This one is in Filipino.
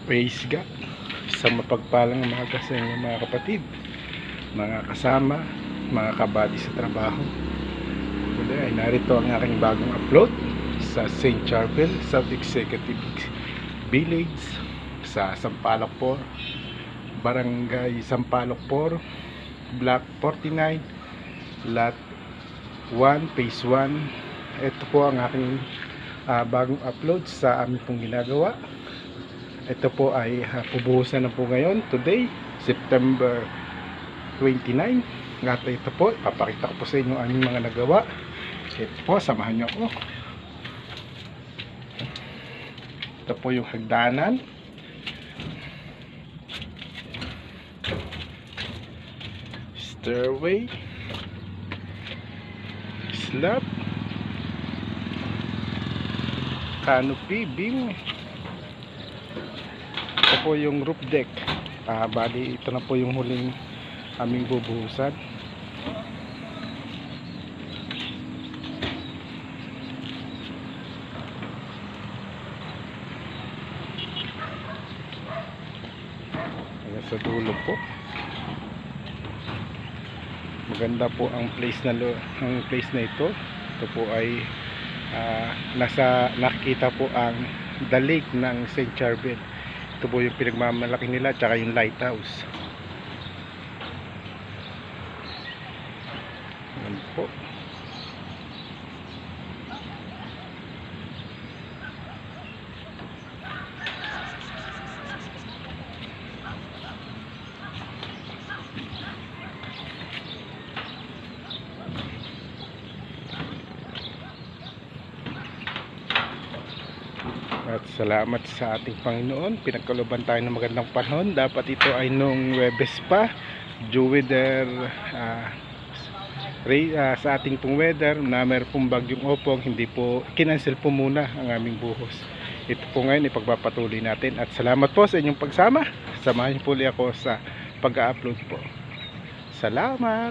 Praise God. Sa mapagpalang umaga sa inyo mga kapatid, mga kasama, mga kabady sa trabaho. Muli ay narito ang aking bagong upload sa St. Charbel, South Executive Village sa Sampaloc 4, Barangay Sampaloc 4, Block 49, Lot 1, Phase 1. Ito po ang aking bagong upload sa aming pong ginagawa. Ito po ay pubuhusan na po ngayon, today, September 29. At ito po, papakita ko po sa inyo ang aming mga nagawa. Ito po, samahan nyo ako. Ito po yung hagdanan. Stairway. Slab. Canopy, beam. Ito po yung roof deck. Bali ito na po yung huling aming bubuhusan. Ayan sa dulo po. Maganda po ang place na ito. Ito po ay nakikita po ang the lake ng St. Charbel. Ito po yung pinagmamalaki nila, tsaka yung lighthouse. Ayan po. At salamat sa ating Panginoon, pinagkalooban tayo ng magandang panahon. Dapat ito ay nung Webes pa, due weather, sa ating pong weather na mayroon pong bagyong Opong, hindi po kinansel po muna ang aming buhos. Ito po ngayon ipagpapatuloy natin, at salamat po sa inyong pagsama. Samahan niyo po ulit ako sa pag-upload po. Salamat.